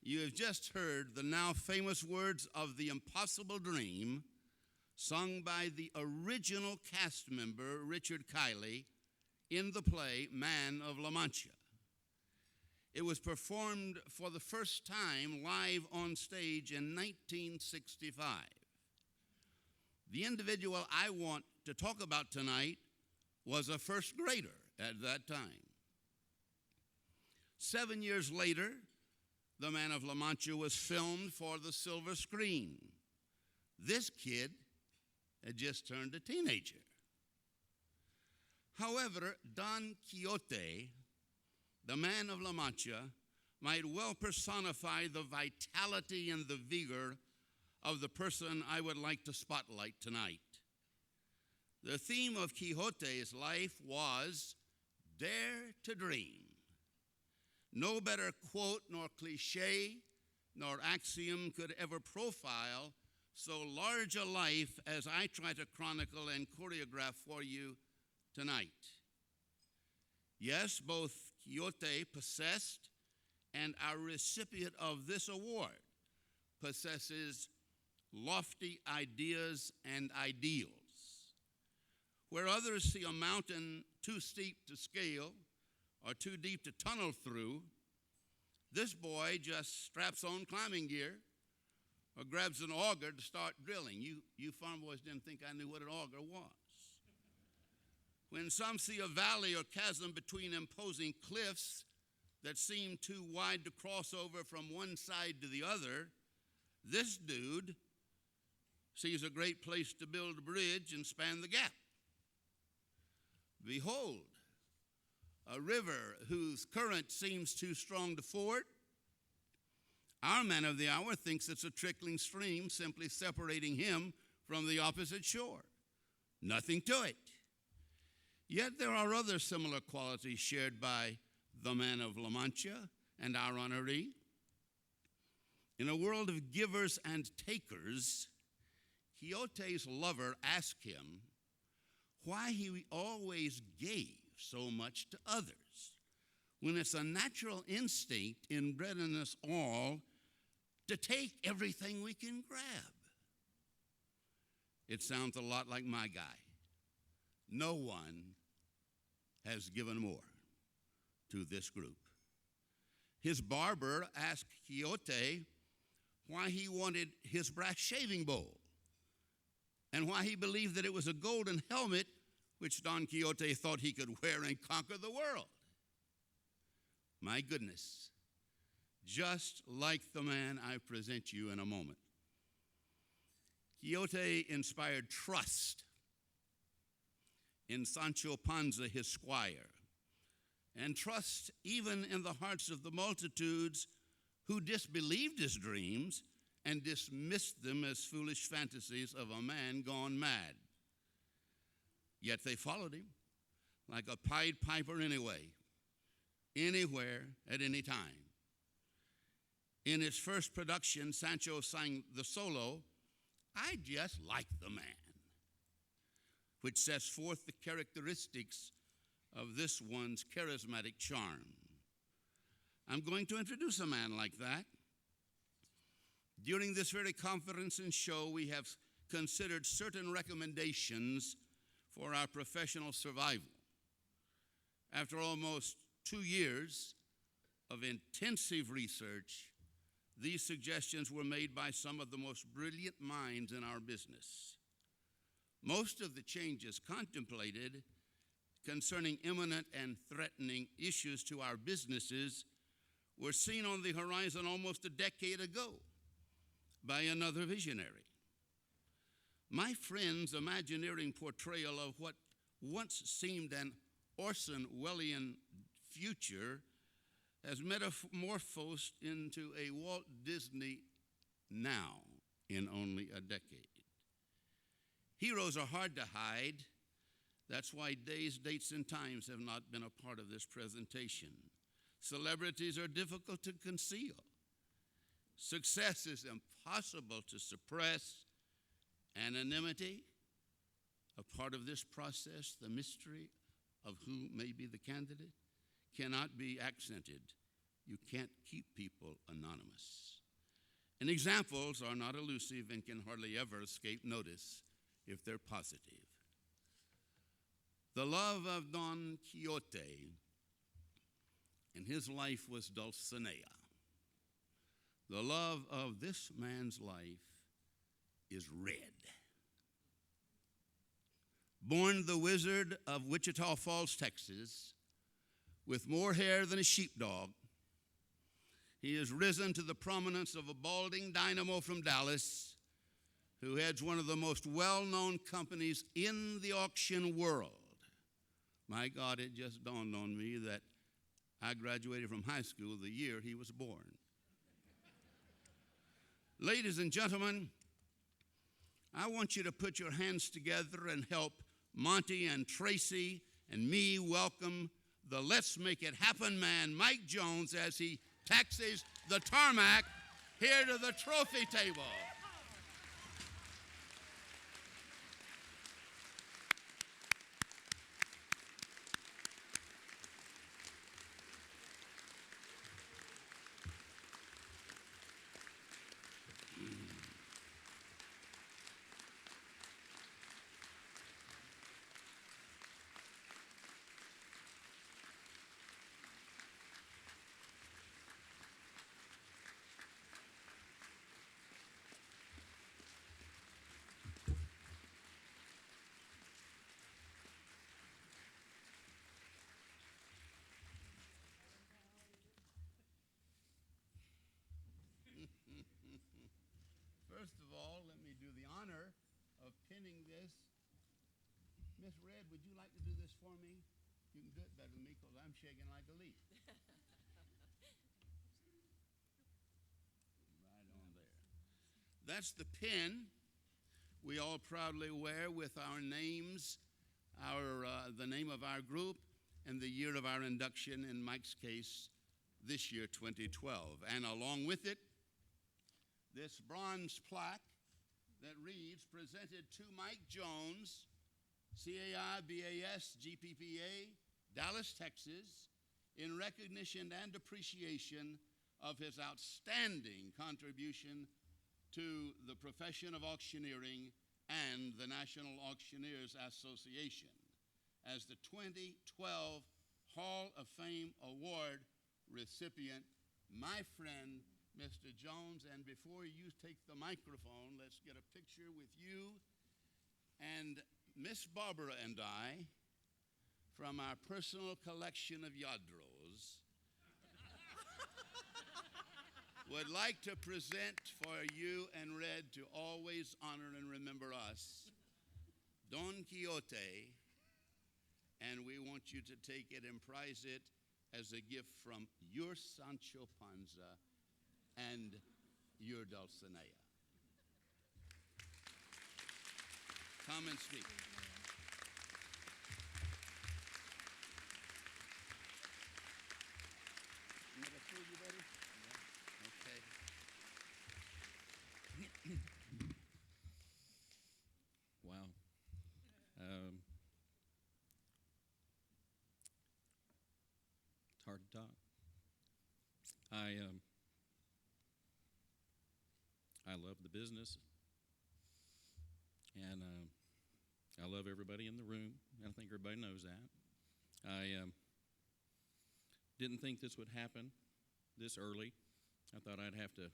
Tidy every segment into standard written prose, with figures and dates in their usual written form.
You have just heard the now famous words of the impossible dream sung by the original cast member, Richard Kiley, in the play Man of La Mancha. It was performed for the first time live on stage in 1965. The individual I want to talk about tonight was a first grader at that time. 7 years later, The Man of La Mancha was filmed for the silver screen. This kid had just turned a teenager. However, Don Quixote, the Man of La Mancha, might well personify the vitality and the vigor of the person I would like to spotlight tonight. The theme of Quixote's life was Dare to Dream. No better quote nor cliche nor axiom could ever profile so large a life as I try to chronicle and choreograph for you tonight. Yes, both Quixote possessed and our recipient of this award possesses lofty ideas and ideals. Where others see a mountain too steep to scale or too deep to tunnel through, this boy just straps on climbing gear or grabs an auger to start drilling. You farm boys didn't think I knew what an auger was. When some see a valley or chasm between imposing cliffs that seem too wide to cross over from one side to the other, this dude sees a great place to build a bridge and span the gap. Behold, a river whose current seems too strong to ford. Our man of the hour thinks it's a trickling stream simply separating him from the opposite shore. Nothing to it. Yet there are other similar qualities shared by the Man of La Mancha and our honoree. In a world of givers and takers, Quixote's lover asked him why he always gave so much to others, when it's a natural instinct inbred in us all to take everything we can grab. It sounds a lot like my guy. No one has given more to this group. His barber asked Quixote why he wanted his brass shaving bowl and why he believed that it was a golden helmet which Don Quixote thought he could wear and conquer the world. My goodness, just like the man I present you in a moment. Quixote inspired trust in Sancho Panza, his squire, and trust even in the hearts of the multitudes who disbelieved his dreams and dismissed them as foolish fantasies of a man gone mad. Yet they followed him like a Pied Piper anyway, anywhere, at any time. In its first production, Sancho sang the solo, I Just Like the Man, which sets forth the characteristics of this one's charismatic charm. I'm going to introduce a man like that. During this very conference and show, we have considered certain recommendations for our professional survival. After almost 2 years of intensive research, these suggestions were made by some of the most brilliant minds in our business. Most of the changes contemplated concerning imminent and threatening issues to our businesses were seen on the horizon almost a decade ago by another visionary. My friend's Imagineering portrayal of what once seemed an Orson Welles future has metamorphosed into a Walt Disney now in only a decade. Heroes are hard to hide. That's why days, dates, and times have not been a part of this presentation. Celebrities are difficult to conceal. Success is impossible to suppress. Anonymity, a part of this process, the mystery of who may be the candidate, cannot be accented You can't keep people anonymous. And examples are not elusive and can hardly ever escape notice if they're positive. The love of Don Quixote and his life was Dulcinea. The love of this man's life is red. Born the Wizard of Wichita Falls, Texas, with more hair than a sheepdog, he has risen to the prominence of a balding dynamo from Dallas who heads one of the most well-known companies in the auction world. My God, it just dawned on me that I graduated from high school the year he was born. Ladies and gentlemen, I want you to put your hands together and help Monty and Tracy and me welcome the Let's Make It Happen man, Mike Jones, as he taxis the tarmac here to the trophy table. First of all, let me do the honor of pinning this. Miss Red, would you like to do this for me? You can do it better than me because I'm shaking like a leaf. Right on there. That's the pin we all proudly wear with our names, the name of our group, and the year of our induction, in Mike's case, this year, 2012. And along with it, this bronze plaque that reads, presented to Mike Jones, CAI, BAS, GPPA, Dallas, Texas, in recognition and appreciation of his outstanding contribution to the profession of auctioneering and the National Auctioneers Association as the 2012 Hall of Fame Award recipient, my friend, Mr. Jones. And before you take the microphone, let's get a picture with you and Miss Barbara and I from our personal collection of Yadros would like to present for you and Red to always honor and remember us, Don Quixote, and we want you to take it and prize it as a gift from your Sancho Panza and your Dulcinea. Come and speak. You got food, you ready? Yeah. Okay. Wow. It's hard to talk. I love the business, and I love everybody in the room. I think everybody knows that. I didn't think this would happen this early. I thought I'd have to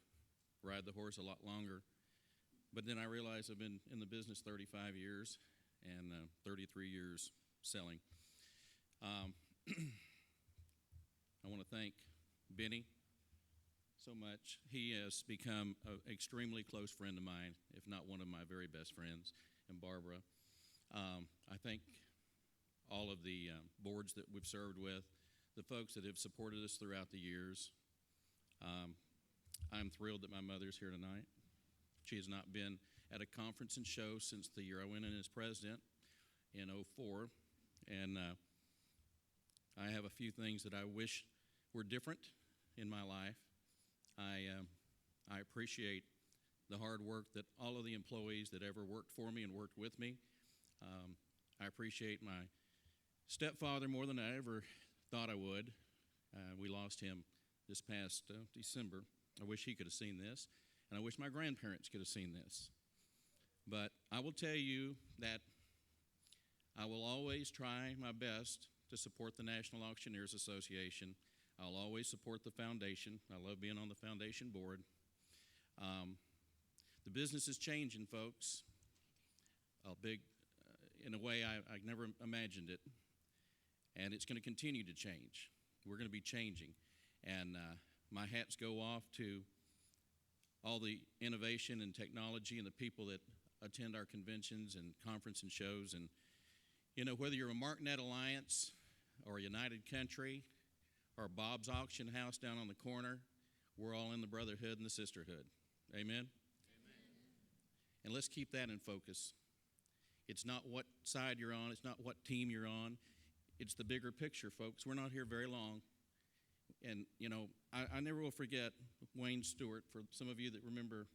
ride the horse a lot longer. But then I realized I've been in the business 35 years and 33 years selling. I want to thank Benny so much. He has become an extremely close friend of mine, if not one of my very best friends, and Barbara. I thank all of the boards that we've served with, the folks that have supported us throughout the years. I'm thrilled that my mother's here tonight. She has not been at a conference and show since the year I went in as president in 2004, and I have a few things that I wish were different in my life. I appreciate the hard work that all of the employees that ever worked for me and worked with me. I appreciate my stepfather more than I ever thought I would. We lost him this past December. I wish he could have seen this, and I wish my grandparents could have seen this. But I will tell you that I will always try my best to support the National Auctioneers Association. I'll always support the foundation. I love being on the foundation board. The business is changing, folks, in a way I never imagined it, and it's going to continue to change. We're going to be changing, and my hats go off to all the innovation and technology and the people that attend our conventions and conference and shows. And, you know, whether you're a Martinet Alliance or a United Country or Bob's Auction House down on the corner, we're all in the brotherhood and the sisterhood. Amen? Amen. And let's keep that in focus. It's not what side you're on. It's not what team you're on. It's the bigger picture, folks. We're not here very long. And, you know, I never will forget Wayne Stewart. For some of you that remember,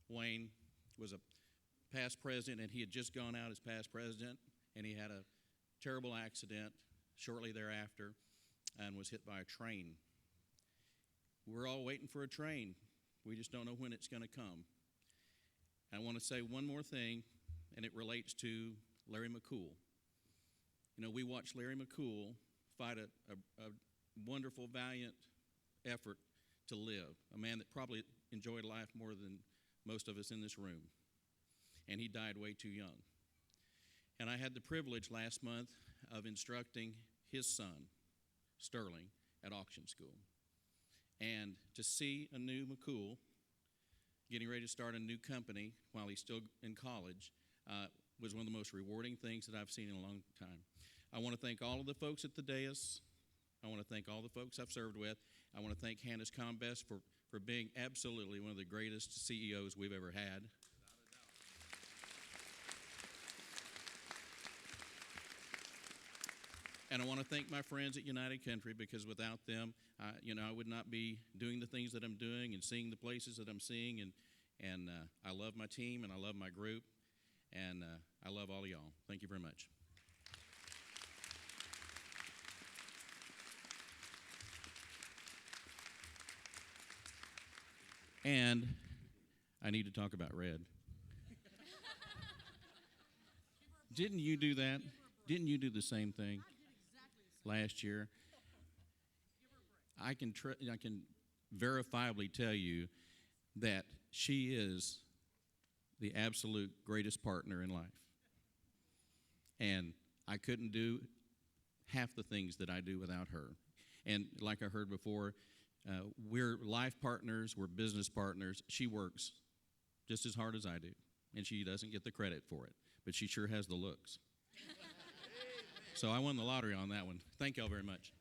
Wayne was a past president, and he had just gone out as past president, and he had a terrible accident shortly thereafter and was hit by a train. We're all waiting for a train. We just don't know when it's going to come. I want to say one more thing, and it relates to Larry McCool. You know, we watched Larry McCool fight a wonderful, valiant effort to live, a man that probably enjoyed life more than most of us in this room, and he died way too young. And I had the privilege last month of instructing his son, Sterling, at auction school. And to see a new McCool getting ready to start a new company while he's still in college was one of the most rewarding things that I've seen in a long time. I want to thank all of the folks at the dais. I want to thank all the folks I've served with. I want to thank Hannes Combest for being absolutely one of the greatest CEOs we've ever had. And I want to thank my friends at United Country, because without them, I would not be doing the things that I'm doing and seeing the places that I'm seeing. And I love my team, and I love my group, and I love all of y'all. Thank you very much. And I need to talk about red. Didn't you do that? Didn't you do the same thing last year? I can verifiably tell you that she is the absolute greatest partner in life. And I couldn't do half the things that I do without her. And like I heard before, we're life partners, we're business partners. She works just as hard as I do, and she doesn't get the credit for it, but she sure has the looks. So I won the lottery on that one. Thank y'all very much.